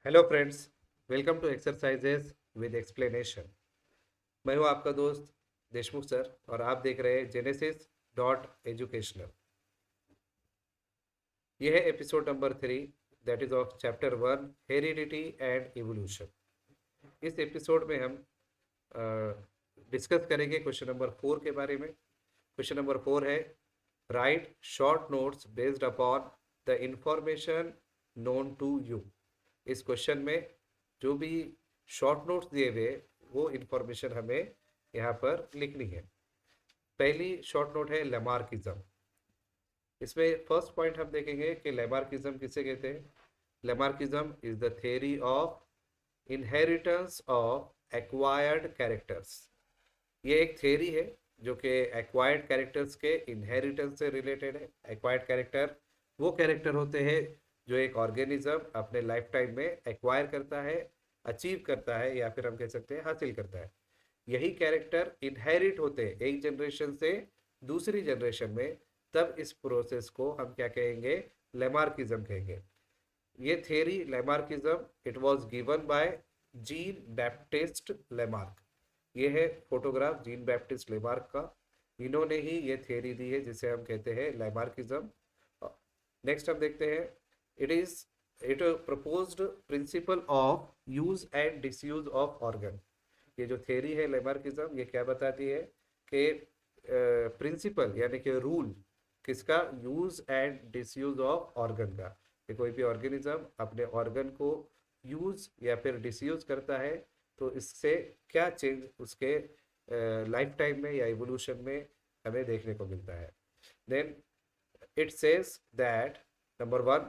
Hello friends, welcome to exercises with explanation. मैं हूं आपका दोस्त देशमुख सर और आप देख रहे हैं जेनेसिस डॉट एजुकेशनल। यह है episode number 3, that is of chapter 1, heredity and evolution. इस एपिसोड में हम डिस्कस करेंगे क्वेश्चन नंबर 4 के बारे में। क्वेश्चन नंबर 4 है, write short notes based upon the information known to you. इस क्वेश्चन में जो भी शॉर्ट नोट्स दिए हुए वो इंफॉर्मेशन हमें यहाँ पर लिखनी है। पहली शॉर्ट नोट है लेमार्किज्म। इसमें फर्स्ट पॉइंट हम देखेंगे कि लेमार्किज्म किसे कहते हैं। Lamarckism is the theory of inheritance of acquired characters. ये एक थ्योरी है जो कि एक्वायर्ड कैरेक्टर्स के इनहेरिटेंस से रिलेटेड है। एक्वायर्ड कैरेक्टर वो कैरेक्टर होते हैं जो एक ऑर्गेनिज्म अपने लाइफ टाइम में एक्वायर करता है, अचीव करता है, या फिर हम कह सकते हैं हासिल करता है। यही कैरेक्टर इनहेरिट होते हैं एक जनरेशन से दूसरी जनरेशन में, तब इस प्रोसेस को हम क्या कहेंगे, लेमार्किज्म कहेंगे। ये theory Lamarckism it was given by Jean Baptiste Lamarck. ये है फोटोग्राफ जीन बैप्टिस्ट लेमार्क का। इन्होंने ही ये थियरी दी है जिसे हम कहते हैं लेमार्किज्म। नेक्स्ट हम देखते हैं, it is it proposed principle of use and disuse of organ. ये जो थ्योरी है लेमार्किज्म, ये क्या बताती है कि प्रिंसिपल यानी कि रूल किसका, use and disuse of organ का। कि कोई भी ऑर्गेनिज्म अपने ऑर्गन को यूज या फिर डिसयूज करता है तो इससे क्या चेंज उसके लाइफ टाइम में या इवोल्यूशन में हमें देखने को मिलता है। Then it says that number 1,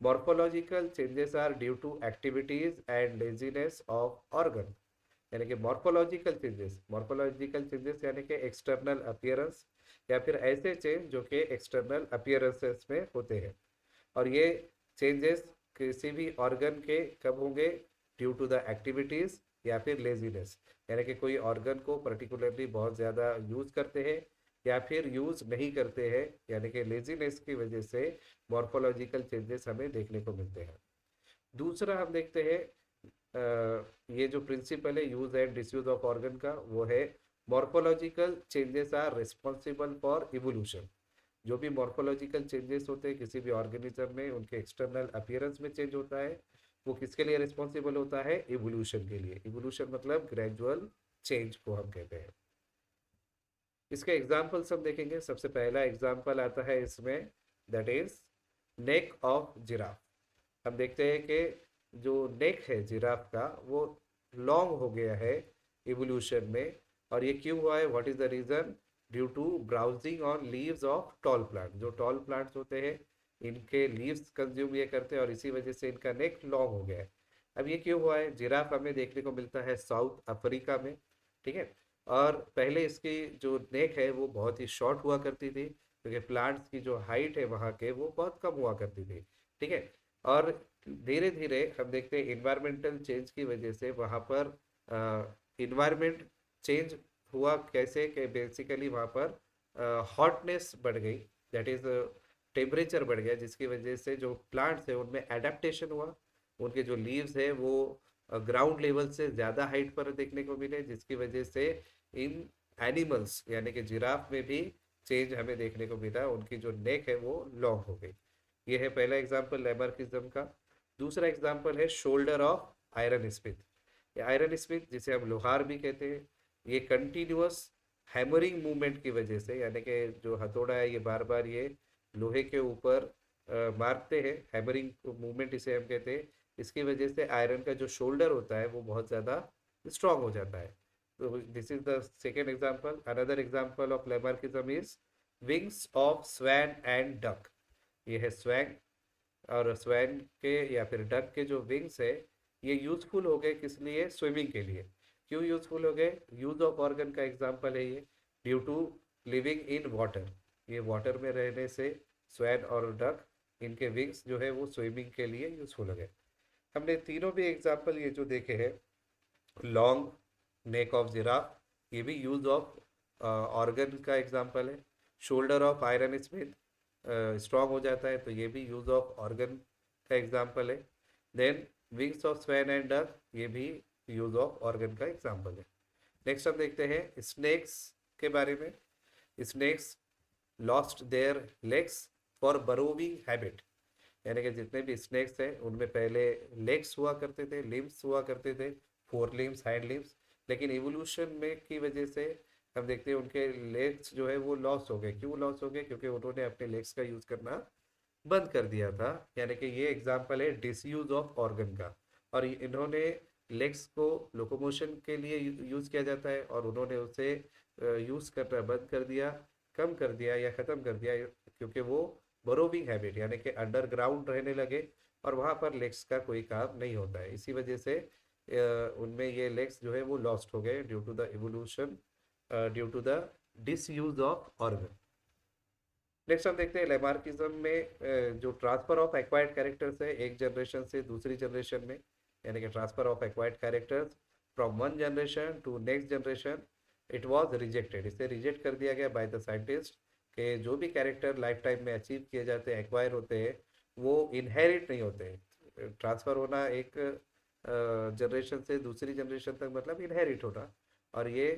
morphological changes are due to activities and laziness of organ। यानी कि मॉर्फोलॉजिकल चेंजेस यानी कि एक्सटर्नल अपियरेंस या फिर ऐसे चेंज जो कि एक्सटर्नल अपियरेंसेस में होते हैं। और ये चेंजेस किसी भी ऑर्गन के कब होंगे, ड्यू टू द एक्टिविटीज या फिर लेजीनेस। यानी कि कोई ऑर्गन को पर्टिकुलरली बहुत ज़्यादा यूज करते हैं या फिर यूज नहीं करते हैं, यानी कि लेजीनेस की वजह से मॉर्फोलॉजिकल चेंजेस हमें देखने को मिलते हैं। दूसरा हम देखते हैं, ये जो प्रिंसिपल है use and disuse of organ का, वो है morphological changes are responsible for evolution. जो भी मॉर्फोलॉजिकल चेंजेस होते हैं किसी भी ऑर्गेनिज्म में, उनके एक्सटर्नल अपीयरेंस में चेंज होता है, वो किसके लिए रिस्पॉन्सिबल होता है, इवोल्यूशन के लिए। इवोल्यूशन मतलब ग्रेजुअल चेंज को हम कहते हैं। इसके एग्जाम्पल्स हम देखेंगे। सबसे पहला एग्जाम्पल आता है इसमें, that is neck of giraffe. हम देखते हैं कि जो नेक है जिराफ का वो लॉन्ग हो गया है इवोल्यूशन में। और ये क्यों हुआ है, what is the reason, due to browsing on leaves of tall plant. जो टॉल प्लांट्स होते हैं इनके लीव्स कंज्यूम ये करते हैं और इसी वजह से इनका नेक लॉन्ग हो गया है। अब ये क्यों हुआ है, जिराफ हमें देखने को मिलता है साउथ अफ्रीका में, ठीक है। और पहले इसकी जो नेक है वो बहुत ही शॉर्ट हुआ करती थी क्योंकि प्लांट्स की जो हाइट है वहाँ के वो बहुत कम हुआ करती थी, ठीक है। और धीरे धीरे हम देखते हैं इन्वायरमेंटल चेंज की वजह से वहाँ पर इन्वायरमेंट चेंज हुआ कैसे, कि बेसिकली वहाँ पर हॉटनेस बढ़ गई, दैट इज टेम्परेचर बढ़ गया, जिसकी वजह से जो प्लांट्स है उनमें एडेप्टेशन हुआ। उनके जो लीव्स है वो ग्राउंड लेवल से ज़्यादा हाइट पर देखने को मिले, जिसकी वजह से इन एनिमल्स यानी कि जिराफ में भी चेंज हमें देखने को मिला, उनकी जो नेक है वो लॉन्ग हो गई। ये है पहला एग्जाम्पल लेमर्किज्म का। दूसरा एग्जाम्पल है शोल्डर ऑफ आयरन स्मिथ। ये आयरन स्मिथ जिसे हम लोहार भी कहते हैं, ये कंटिन्यूअस हैमरिंग मूवमेंट की वजह से, यानी कि जो हथौड़ा है ये बार बार ये लोहे के ऊपर मारते हैं, हैमरिंग मूवमेंट इसे हम कहते हैं। इसकी वजह से आयरन का जो शोल्डर होता है वो बहुत ज़्यादा स्ट्रांग हो जाता है। तो this is the second example. Another example of Lamarckism is wings of swan and duck. ये है स्वैन, और स्वैन के या फिर डक के जो विंग्स है ये यूजफुल हो गए किस लिए, स्विमिंग के लिए। क्यों यूजफुल हो गए, यूज ऑफ ऑर्गन का एग्जाम्पल है ये, due to living in water. ये वाटर में रहने से स्वैन और डक इनके विंग्स जो है वो स्विमिंग के लिए यूजफुल हो गए। हमने तीनों भी एग्जाम्पल ये जो देखे हैं, लॉन्ग नेक ऑफ जिराफ ये भी यूज ऑफ ऑर्गन का एग्जाम्पल है। Shoulder of iron smith strong हो जाता है तो ये भी यूज ऑफ ऑर्गन का एग्जाम्पल है। Then wings of swan and duck, ये भी यूज ऑफ ऑर्गन का एग्जाम्पल है। नेक्स्ट हम देखते हैं स्नेक्स के बारे में। Snakes lost their legs for burrowing habit, यानी कि जितने भी स्नेक्स हैं उनमें पहले लेग्स हुआ करते थे, लिम्स हुआ करते थे, फोर लिम्स, हाइंड लिम्स, लेकिन इवोल्यूशन में की वजह से हम देखते हैं उनके लेग्स जो है वो लॉस हो गए। क्यों लॉस हो गए? क्योंकि उन्होंने अपने लेग्स का यूज़ करना बंद कर दिया था। यानी कि ये एग्जाम्पल है डिसयूज ऑफ ऑर्गन का। और इन्होंने लेग्स को लोकोमोशन के लिए यूज़ किया जाता है और उन्होंने उसे यूज़ करना बंद कर दिया, कम कर दिया या ख़त्म कर दिया, क्योंकि वो बरोविंग हैबिट यानी कि अंडरग्राउंड रहने लगे और वहाँ पर लेग्स का कोई काम नहीं होता है। इसी वजह से उनमें ये लेग्स जो है वो लॉस्ट हो गए due to the evolution, due to the disuse of organ. Next हम देखते हैं लेमार्किज्म में जो ट्रांसफर ऑफ एक्वायर्ड कैरेक्टर्स है एक जनरेशन से दूसरी जनरेशन में, यानी कि transfer of acquired characters from one generation to next generation, it was rejected. इसे रिजेक्ट कर दिया गया बाय द साइंटिस्ट कि जो भी कैरेक्टर लाइफ टाइम में अचीव किए जाते हैं, एक्वायर होते हैं, वो इनहेरिट नहीं होते हैं। ट्रांसफ़र होना एक जनरेशन से दूसरी जनरेशन तक मतलब इनहेरिट होना। और ये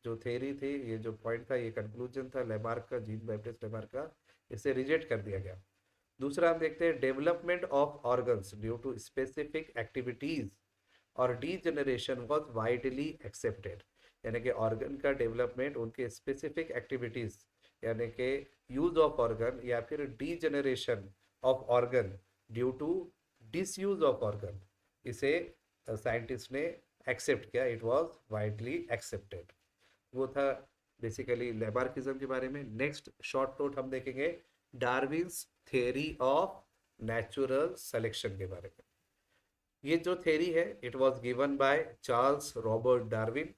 जो थेरी थी, ये जो पॉइंट था, ये कंक्लूजन था लेमार्क का, जीन बैप्टिस्ट लेमार्क का, इसे रिजेक्ट कर दिया गया। दूसरा हम देखते हैं development of organs due to specific activities और डीजनरेशन वाज वाइडली एक्सेप्टेड, यानी कि ऑर्गन का डेवलपमेंट उनके स्पेसिफिक एक्टिविटीज यानी कि यूज ऑफ ऑर्गन या फिर degeneration of organ due to disuse of organ, इसे साइंटिस्ट ने एक्सेप्ट किया, इट वाज वाइडली एक्सेप्टेड। वो था बेसिकली लेमार्किज्म के बारे में। नेक्स्ट शॉर्ट नोट हम देखेंगे Darwin's theory of natural selection के बारे में। ये जो थ्योरी है it was given by Charles Robert Darwin.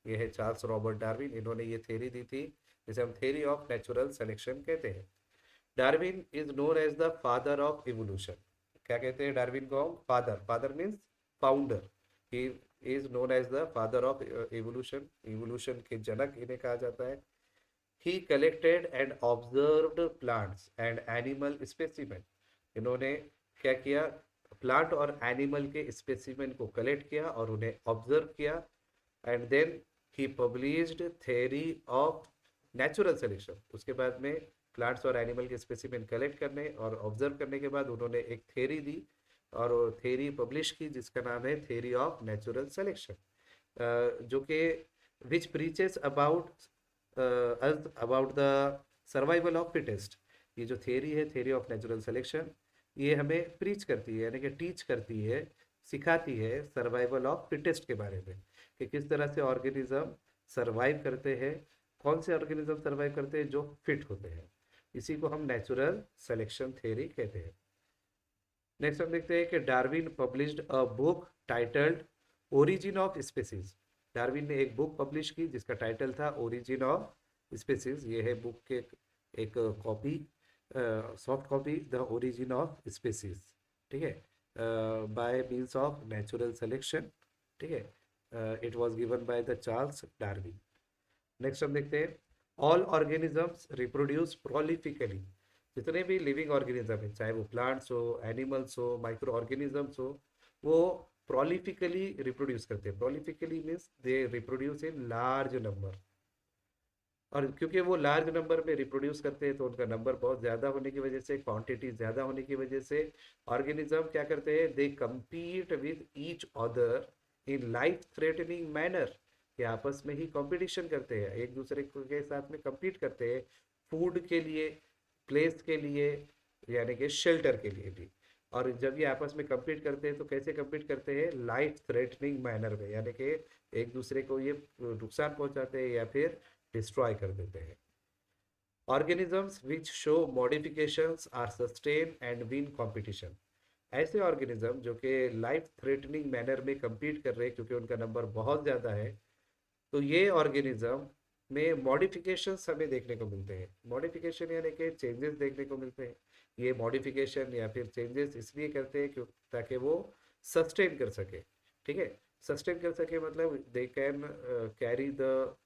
ये है चार्ल्स रॉबर्ट डार्विन, इन्होंने ये थ्योरी दी थी जिसे हम थ्योरी ऑफ नेचुरल सिलेक्शन कहते हैं। Darwin is known as the father of evolution. क्या कहते हैं डार्विन को हम? Father. Father means founder. He is known as the father of evolution. Evolution के जनक इन्हें कहा जाता है। He collected and observed plants and animal specimen. इन्होंने क्या किया? प्लांट और एनिमल के स्पेसिमेन को कलेक्ट किया और उन्हें ऑब्जर्व किया, and then he published theory of natural selection. उसके बाद में प्लांट्स और एनिमल के स्पेसिमेन कलेक्ट करने और ऑब्जर्व करने के बाद उन्होंने एक थ्योरी दी और थ्योरी पब्लिश की जिसका नाम है थ्योरी ऑफ नेचुरल सिलेक्शन, जो कि which preaches about the survival of fittest. ये जो थ्योरी है थ्योरी ऑफ नेचुरल सिलेक्शन, ये हमें प्रीच करती है यानी कि टीच करती है, सिखाती है सर्वाइवल ऑफ फिटेस्ट के बारे में, कि किस तरह से ऑर्गेनिज्म सर्वाइव करते हैं, कौन से ऑर्गेनिज्म सर्वाइव करते हैं जो फिट होते हैं। इसी को हम नेचुरल सिलेक्शन थ्योरी कहते हैं। नेक्स्ट हम देखते हैं कि Darwin published a book titled origin of species. Darwin ने एक बुक पब्लिश की जिसका टाइटल था ओरिजिन ऑफ स्पीसीज। ये है बुक के एक copy, soft copy, the origin of species, ठीक है, bye means of natural selection, ठीक है। It was given by the Charles Darwin. Next हम देखते हैं ऑल ऑर्गेनिजम्स रिप्रोड्यूस प्रोलिफिकली। जितने भी लिविंग ऑर्गेनिज्म है, चाहे वो प्लांट्स हो, एनिमल्स हो, माइक्रो ऑर्गेनिजम्स हो, वो प्रोलिफिकली रिप्रोड्यूस करते हैं। Prolifically means they reproduce in large number. और क्योंकि वो लार्ज नंबर में रिप्रोड्यूस करते हैं तो उनका नंबर बहुत ज़्यादा होने की वजह से, क्वांटिटी ज़्यादा होने की वजह से ऑर्गेनिज्म क्या करते हैं? दे compete with each other in life threatening manner. ये आपस में ही कंपटीशन करते हैं, एक दूसरे के साथ में compete करते हैं फूड के लिए, प्लेस के लिए, यानी कि शेल्टर के लिए भी। और जब ये आपस में compete करते हैं तो कैसे compete करते हैं? लाइफ थ्रेटनिंग मैनर में, यानी कि एक दूसरे को ये नुकसान पहुंचाते हैं या फिर डिस्ट्रॉय कर देते हैं। Organisms which show modifications are sustain and win competition. ऐसे ऑर्गेनिज्म जो कि लाइफ थ्रेटनिंग मैनर में compete कर रहे हैं क्योंकि उनका नंबर बहुत ज़्यादा है, तो ये ऑर्गेनिज्म में मॉडिफिकेशंस हमें देखने को मिलते हैं। मॉडिफिकेशन यानी कि चेंजेस देखने को मिलते हैं। ये मॉडिफिकेशन या फिर चेंजेस इसलिए करते हैं ताकि वो सस्टेन कर सके, ठीक है। सस्टेन कर सके मतलब दे कैन कैरी द,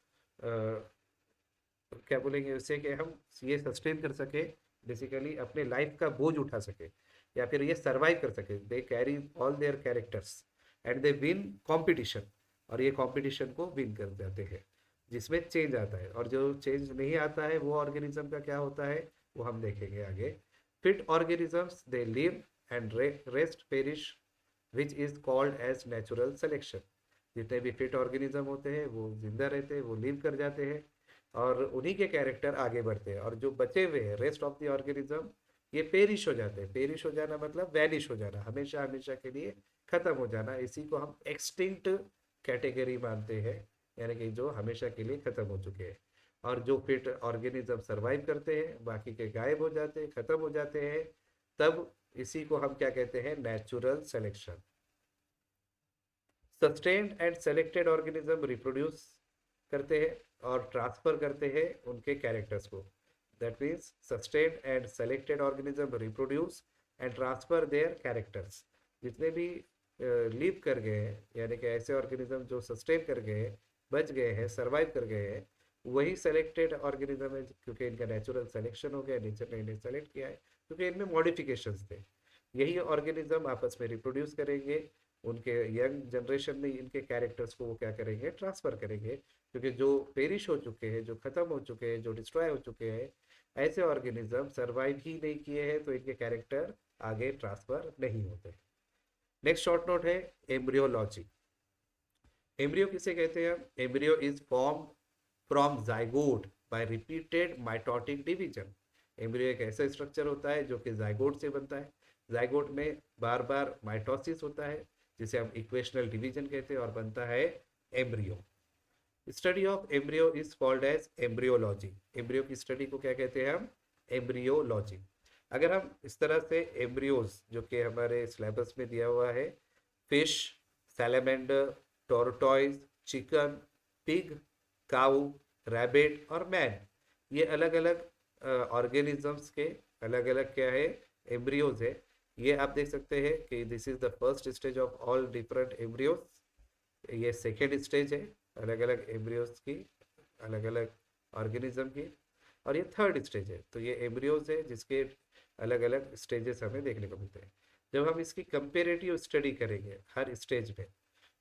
क्या बोलेंगे उससे, कि हम ये सस्टेन कर सके, बेसिकली अपने लाइफ का बोझ उठा सके। या फिर ये सर्वाइव कर सके, they carry all their characters and they win competition, और ये कॉम्पिटिशन को विन कर जाते हैं, जिसमें चेंज आता है। और जो चेंज नहीं आता है वो ऑर्गेनिज्म का क्या होता है वो हम देखेंगे आगे। Fit organisms they live and rest perish which is called as natural selection. जितने भी फिट ऑर्गेनिज्म होते हैं वो जिंदा रहते हैं, वो लिव कर जाते हैं और उन्हीं के कैरेक्टर आगे बढ़ते हैं, और जो बचे हुए हैं रेस्ट ऑफ द ऑर्गेनिज्म ये पेरिश हो जाते हैं। पेरिश हो जाना मतलब वैनिश हो जाना, हमेशा हमेशा के लिए खत्म हो जाना। इसी को हम एक्सटिंक्ट कैटेगरी मानते हैं, यानी कि जो हमेशा के लिए खत्म हो चुके हैं। और जो फिट ऑर्गेनिज्म सरवाइव करते हैं, बाकी के गायब हो जाते हैं, खत्म हो जाते हैं, तब इसी को हम क्या कहते हैं, natural selection. Sustained and selected organism reproduce करते हैं और ट्रांसफर करते हैं उनके कैरेक्टर्स को। That means sustained and selected organism reproduce and transfer their characters. जितने भी लीव कर गए हैं, यानी कि ऐसे ऑर्गेनिज्म जो सस्टेन कर गए हैं, बच गए हैं, सर्वाइव कर गए हैं, वही सेलेक्टेड ऑर्गेनिज्म है, क्योंकि इनका नेचुरल सिलेक्शन हो गया, नेचर ने इन्हें सेलेक्ट किया है, क्योंकि इनमें मॉडिफिकेशंस थे। यही ऑर्गेनिज्म आपस में रिप्रोड्यूस करेंगे, उनके यंग जनरेशन में इनके कैरेक्टर्स को वो क्या करेंगे, ट्रांसफर करेंगे, क्योंकि जो पेरिश हो चुके हैं, जो खत्म हो चुके हैं, जो डिस्ट्रॉय हो चुके हैं, ऐसे ऑर्गेनिज्म सर्वाइव ही नहीं किए हैं, तो इनके कैरेक्टर आगे ट्रांसफर नहीं होते। नेक्स्ट शॉर्ट नोट है एम्ब्रियोलॉजी। एम्ब्रियो किसे कहते हैं? Embryo is form from zygote by repeated mitotic division. Embryo एक ऐसा स्ट्रक्चर होता है जो कि जाइगोट से बनता है। जाइगोट में बार बार माइटोसिस होता है, जिसे हम इक्वेशनल डिवीजन कहते हैं, और बनता है embryo. Study of embryo is called as embryology. Embryo की स्टडी को क्या कहते हैं हम? एम्ब्रियोलॉजी। अगर हम इस तरह से एम्ब्रियोज जो कि हमारे सिलेबस में दिया हुआ है, फिश, सैलेमेंडर, टोरटॉइज, चिकन, पिग, काऊ, रैबिट और मैन, ये अलग अलग ऑर्गेनिजम्स के अलग अलग क्या है, एम्ब्रियोज है। ये आप देख सकते हैं कि this is the first stage of all different embryos, ये सेकेंड स्टेज है अलग अलग एम्ब्रियोज की, अलग अलग ऑर्गेनिज्म की, और ये थर्ड स्टेज है। तो ये एम्ब्रियोज है जिसके अलग अलग स्टेजेस हमें देखने को मिलते हैं। जब हम इसकी कंपेरेटिव स्टडी करेंगे हर स्टेज में,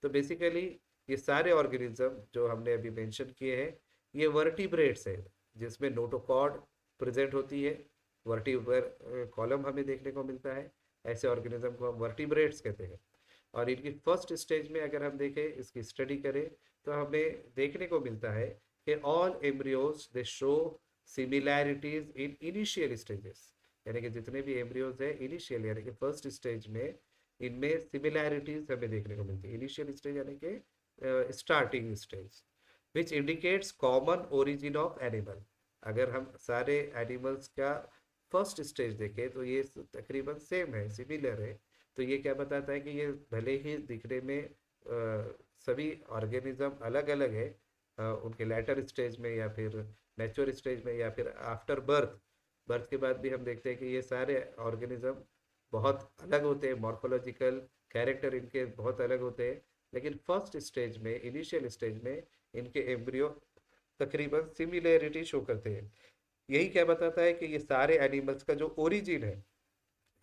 तो बेसिकली ये सारे ऑर्गेनिज्म जो हमने अभी मेंशन किए हैं, ये वर्टिब्रेट्स है, जिसमें नोटोकॉर्ड प्रेजेंट होती है, वर्टिब्रल कॉलम हमें देखने को मिलता है। ऐसे ऑर्गेनिज्म को हम वर्टिब्रेट्स कहते हैं। और इनकी फर्स्ट स्टेज में अगर हम देखें, इसकी स्टडी करें, तो हमें देखने को मिलता है कि all embryos they show similarities in initial stages. यानी कि जितने भी एम्ब्रियोज है इनिशियल यानी कि फर्स्ट स्टेज में, इनमें सिमिलैरिटीज हमें देखने को मिलती है। इनिशियल स्टेज यानी कि starting stage, which indicates common origin of animal. अगर हम सारे एनिमल्स का फर्स्ट स्टेज देखें तो ये तकरीबन सेम है, सिमिलर है। तो ये क्या बताता है कि ये भले ही दिखने में सभी ऑर्गेनिज्म अलग अलग है, उनके लेटर स्टेज में या फिर नेचुरल स्टेज में या फिर आफ्टर बर्थ, बर्थ के बाद भी हम देखते हैं कि ये सारे ऑर्गेनिज्म बहुत अलग होते हैं, मॉर्फोलॉजिकल कैरेक्टर इनके बहुत अलग होते हैं, लेकिन फर्स्ट स्टेज में, इनिशियल स्टेज में, इनके एम्ब्रियो तकरीबन सिमिलैरिटी शो करते हैं। यही क्या बताता है कि ये सारे एनिमल्स का जो ओरिजिन है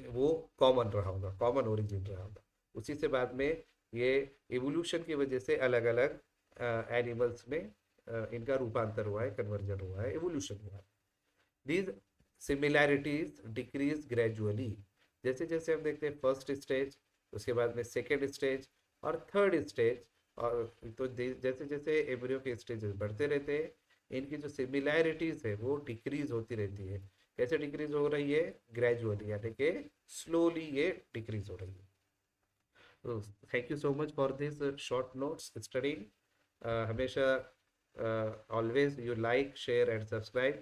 वो कॉमन रहा होगा, कॉमन ओरिजिन रहा होगा। उसी से बाद में ये इवोल्यूशन की वजह से अलग अलग एनिमल्स में इनका रूपांतर हुआ है, कन्वर्जन हुआ है, इवोल्यूशन हुआ है। These similarities decrease gradually. जैसे जैसे हम देखते हैं फर्स्ट स्टेज, उसके बाद में सेकेंड स्टेज और थर्ड स्टेज, और तो जैसे जैसे एम्ब्रियो के स्टेजेस बढ़ते रहते हैं, इनकी जो सिमिलैरिटीज है वो डिक्रीज होती रहती है। कैसे डिक्रीज हो रही है? ग्रेजुअली, यानी कि स्लोली ये डिक्रीज हो रही है। तो thank you so much for this short notes studying. हमेशा always you like, share and subscribe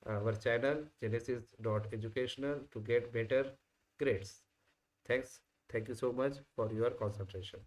our channel genesis.educational to get better grades. Thanks. Thank you so much for your concentration.